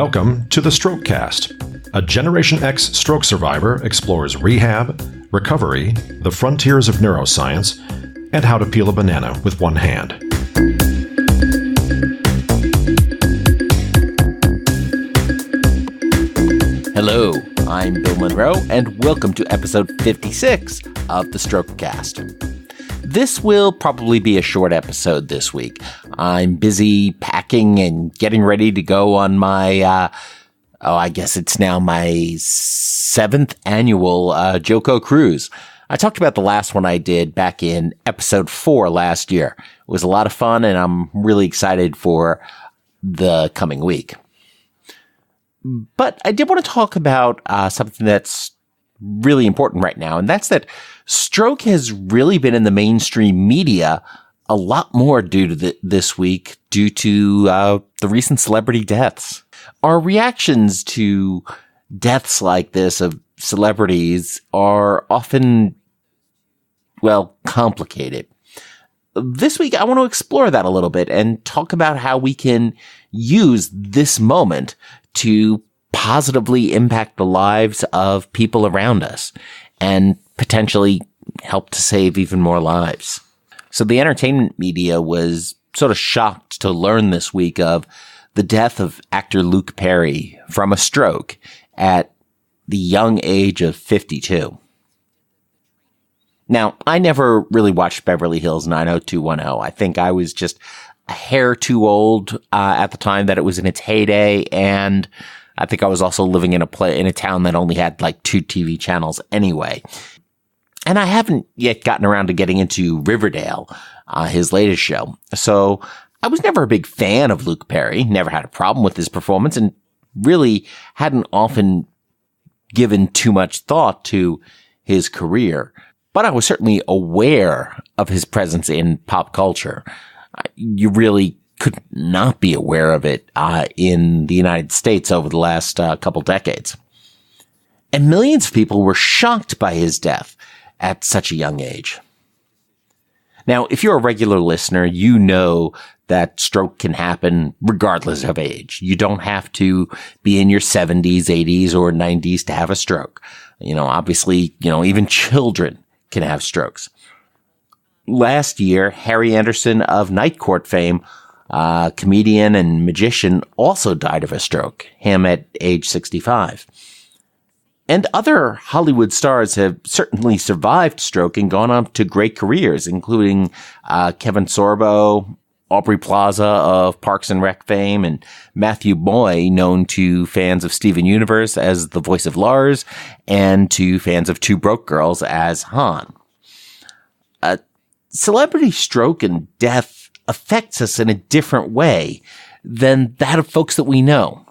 Welcome to the Strokecast. A Generation X stroke survivor explores rehab, recovery, the frontiers of neuroscience, and how to peel a banana with one hand. Hello, I'm Bill Monroe, and welcome to episode 56 of the Strokecast. This will probably be a short episode this week. I'm busy packing and getting ready to go on my, I guess it's now my 7th annual JoCo cruise. I talked about the last one I did back in episode 4 last year. It was a lot of fun, and I'm really excited for the coming week. But I did want to talk about something that's really important right now, and that's that stroke has really been in the mainstream media a lot more this week due to the recent celebrity deaths. Our reactions to deaths like this of celebrities are often, complicated. This week, I want to explore that a little bit and talk about how we can use this moment to positively impact the lives of people around us and potentially help to save even more lives. So the entertainment media was sort of shocked to learn this week of the death of actor Luke Perry from a stroke at the young age of 52. Now, I never really watched Beverly Hills 90210. I think I was just a hair too old at the time that it was in its heyday, and I think I was also living in a town that only had like 2 TV channels anyway. And I haven't yet gotten around to getting into Riverdale, his latest show. So I was never a big fan of Luke Perry, never had a problem with his performance, and really hadn't often given too much thought to his career. But I was certainly aware of his presence in pop culture. You really could not be aware of it in the United States over the last couple decades. And millions of people were shocked by his death at such a young age. Now, if you're a regular listener, you know that stroke can happen regardless of age. You don't have to be in your 70s, 80s, or 90s to have a stroke. Obviously, even children can have strokes. Last year, Harry Anderson of Night Court fame, comedian and magician, also died of a stroke, him at age 65. And other Hollywood stars have certainly survived stroke and gone on to great careers, including Kevin Sorbo, Aubrey Plaza of Parks and Rec fame, and Matthew Boy, known to fans of Steven Universe as the voice of Lars, and to fans of Two Broke Girls as Han. Celebrity stroke and death affects us in a different way than that of folks that we know.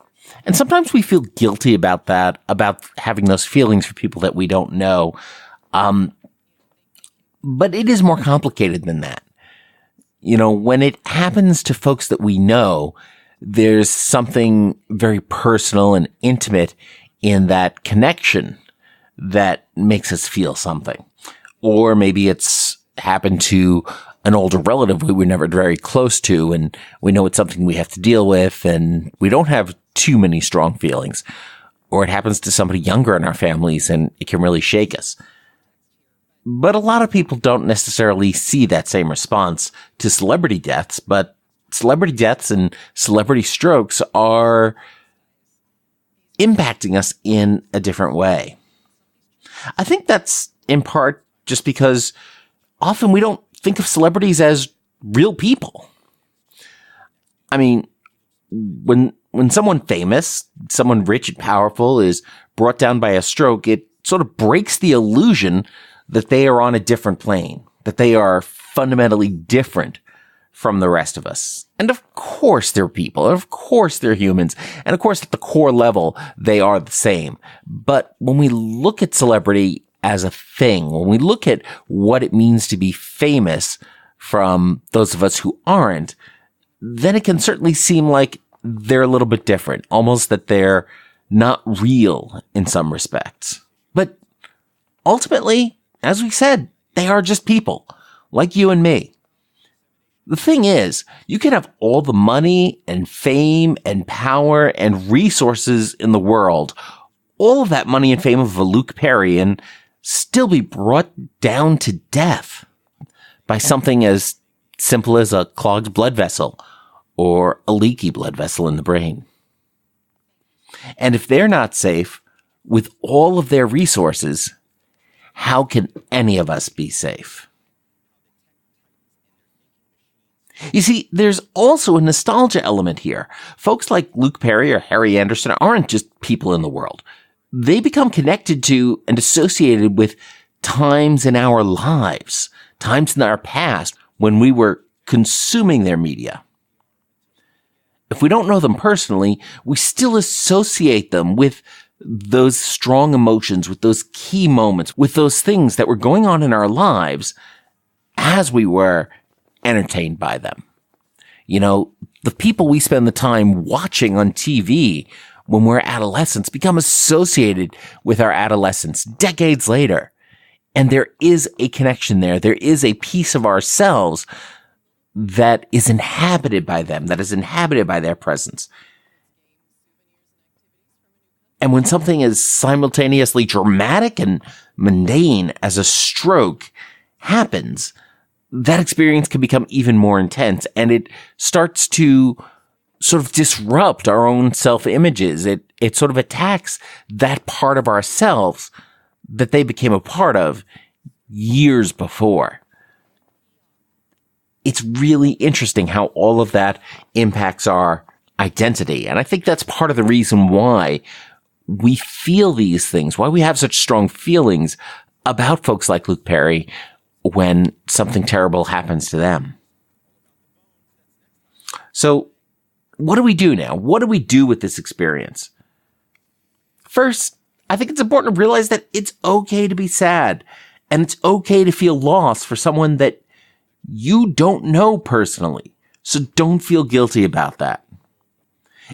And sometimes we feel guilty about that, about having those feelings for people that we don't know. But it is more complicated than that. When it happens to folks that we know, there's something very personal and intimate in that connection that makes us feel something. Or maybe it's happened to an older relative we were never very close to, and we know it's something we have to deal with, and we don't have too many strong feelings. Or it happens to somebody younger in our families, and it can really shake us. But a lot of people don't necessarily see that same response to celebrity deaths, but celebrity deaths and celebrity strokes are impacting us in a different way. I think that's in part just because often we don't think of celebrities as real people. I mean, when someone famous, someone rich and powerful is brought down by a stroke, it sort of breaks the illusion that they are on a different plane, that they are fundamentally different from the rest of us. And of course they're people, of course they're humans, and of course at the core level they are the same. But when we look at celebrity as a thing, when we look at what it means to be famous from those of us who aren't, then it can certainly seem like they're a little bit different, almost that they're not real in some respects. But ultimately, as we said, they are just people, like you and me. The thing is, you can have all the money and fame and power and resources in the world, all of that money and fame of a Luke Perry, and still be brought down to death by something as simple as a clogged blood vessel or a leaky blood vessel in the brain. And if they're not safe with all of their resources, how can any of us be safe? You see, there's also a nostalgia element here. Folks like Luke Perry or Harry Anderson aren't just people in the world. They become connected to and associated with times in our lives, times in our past when we were consuming their media. If we don't know them personally, we still associate them with those strong emotions, with those key moments, with those things that were going on in our lives as we were entertained by them. You know, the people we spend the time watching on TV when we're adolescents become associated with our adolescence decades later. And there is a connection there. There is a piece of ourselves that is inhabited by them, that is inhabited by their presence. And when something as simultaneously dramatic and mundane as a stroke happens, that experience can become even more intense, and it starts to sort of disrupt our own self-images. It sort of attacks that part of ourselves that they became a part of years before. It's really interesting how all of that impacts our identity. And I think that's part of the reason why we feel these things, why we have such strong feelings about folks like Luke Perry when something terrible happens to them. So what do we do now? What do we do with this experience? First, I think it's important to realize that it's okay to be sad, and it's okay to feel lost for someone that you don't know personally. So don't feel guilty about that.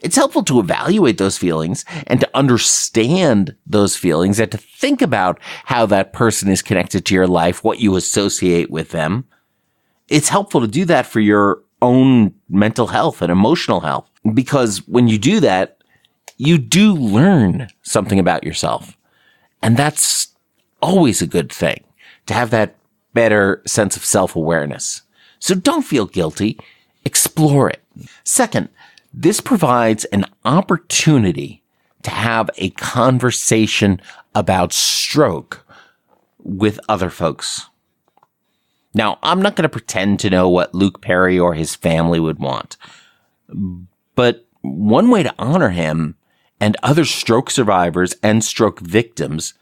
It's helpful to evaluate those feelings and to understand those feelings and to think about how that person is connected to your life, what you associate with them. It's helpful to do that for your own mental health and emotional health, because when you do that, you do learn something about yourself. And that's always a good thing, to have that better sense of self-awareness. So don't feel guilty. Explore it. Second, this provides an opportunity to have a conversation about stroke with other folks. Now, I'm not going to pretend to know what Luke Perry or his family would want, but one way to honor him and other stroke survivors and stroke victims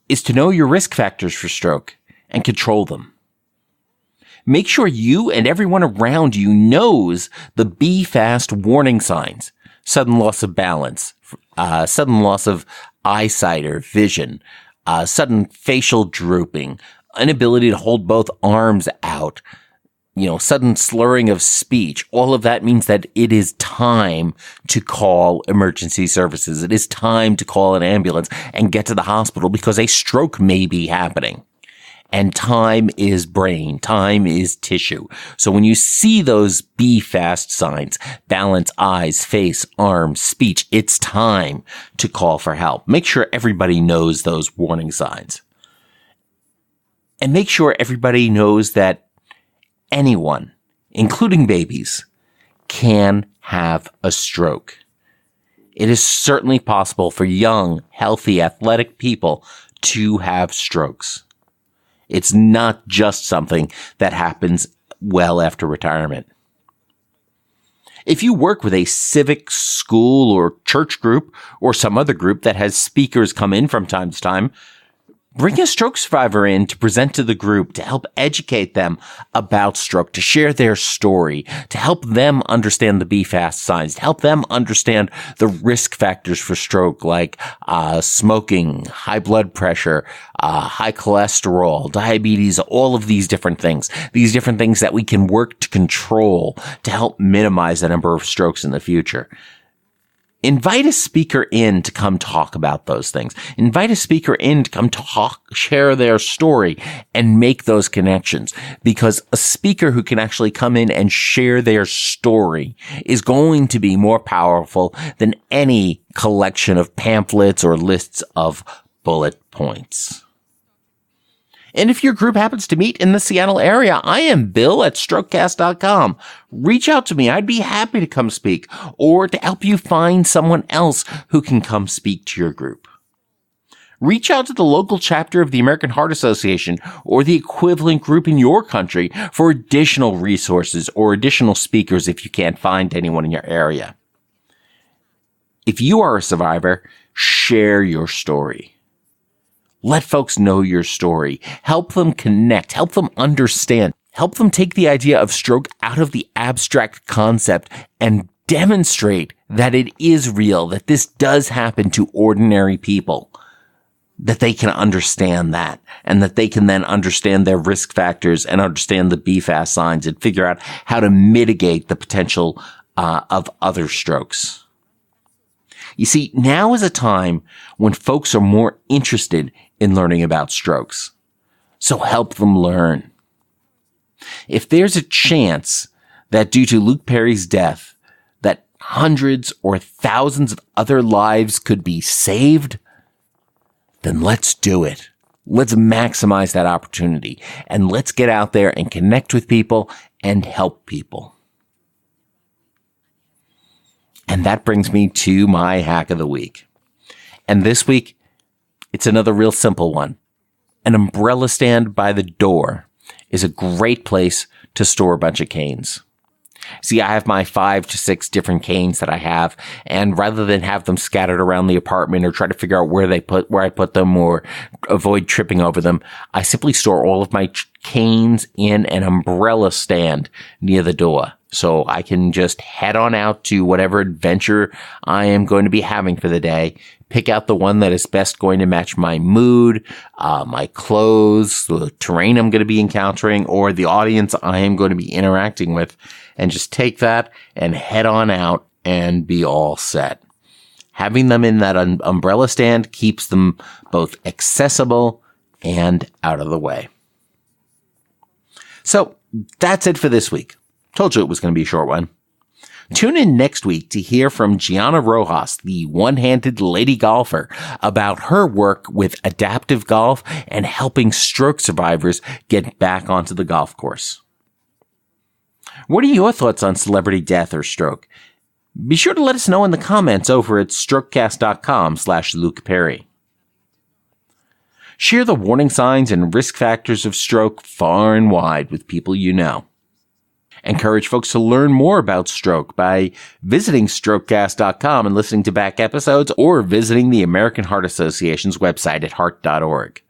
is to know your risk factors for stroke and control them. Make sure you and everyone around you knows the BEFAST warning signs: sudden loss of balance, sudden loss of eyesight or vision, sudden facial drooping, inability to hold both arms out, sudden slurring of speech. All of that means that it is time to call emergency services. It is time to call an ambulance and get to the hospital, because a stroke may be happening. And time is brain. Time is tissue. So when you see those BEFAST signs, balance, eyes, face, arms, speech, it's time to call for help. Make sure everybody knows those warning signs. And make sure everybody knows that anyone, including babies, can have a stroke. It is certainly possible for young, healthy, athletic people to have strokes. It's not just something that happens well after retirement. If you work with a civic, school, or church group, or some other group that has speakers come in from time to time, bring a stroke survivor in to present to the group, to help educate them about stroke, to share their story, to help them understand the BEFAST signs, to help them understand the risk factors for stroke, like smoking, high blood pressure, high cholesterol, diabetes, all of these different things that we can work to control to help minimize the number of strokes in the future. Invite a speaker in to come talk about those things. Invite a speaker in to come talk, share their story, and make those connections. Because a speaker who can actually come in and share their story is going to be more powerful than any collection of pamphlets or lists of bullet points. And if your group happens to meet in the Seattle area, I am Bill at Strokecast.com. Reach out to me. I'd be happy to come speak or to help you find someone else who can come speak to your group. Reach out to the local chapter of the American Heart Association or the equivalent group in your country for additional resources or additional speakers if you can't find anyone in your area. If you are a survivor, share your story. Let folks know your story. Help them connect. Help them understand. Help them take the idea of stroke out of the abstract concept and demonstrate that it is real, that this does happen to ordinary people, that they can understand that, and that they can then understand their risk factors and understand the BEFAST signs and figure out how to mitigate the potential of other strokes. You see, now is a time when folks are more interested in learning about strokes. So help them learn. If there's a chance that due to Luke Perry's death, that hundreds or thousands of other lives could be saved, then let's do it. Let's maximize that opportunity and let's get out there and connect with people and help people. And that brings me to my hack of the week. And this week, it's another real simple one. An umbrella stand by the door is a great place to store a bunch of canes. See, I have my 5 to 6 different canes that I have, and rather than have them scattered around the apartment or try to figure out where I put them or avoid tripping over them, I simply store all of my canes in an umbrella stand near the door. So I can just head on out to whatever adventure I am going to be having for the day, pick out the one that is best going to match my mood, my clothes, the terrain I'm going to be encountering, or the audience I am going to be interacting with, and just take that and head on out and be all set. Having them in that umbrella stand keeps them both accessible and out of the way. So that's it for this week. Told you it was going to be a short one. Tune in next week to hear from Gianna Rojas, the one-handed lady golfer, about her work with adaptive golf and helping stroke survivors get back onto the golf course. What are your thoughts on celebrity death or stroke? Be sure to let us know in the comments over at Strokecast.com/Luke Perry. Share the warning signs and risk factors of stroke far and wide with people you know. Encourage folks to learn more about stroke by visiting Strokecast.com and listening to back episodes or visiting the American Heart Association's website at heart.org.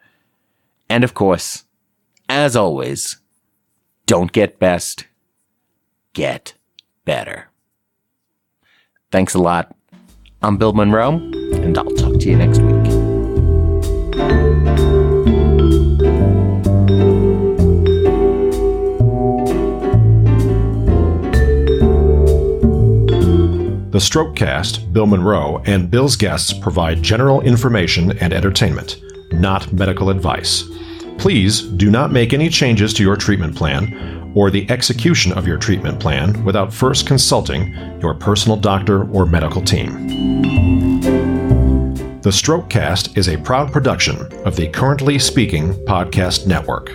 And of course, as always, don't get best, get better. Thanks a lot. I'm Bill Monroe, and I'll talk to you next week. The Strokecast, Bill Monroe, and Bill's guests provide general information and entertainment, not medical advice. Please do not make any changes to your treatment plan or the execution of your treatment plan without first consulting your personal doctor or medical team. The Strokecast is a proud production of the Currently Speaking Podcast Network.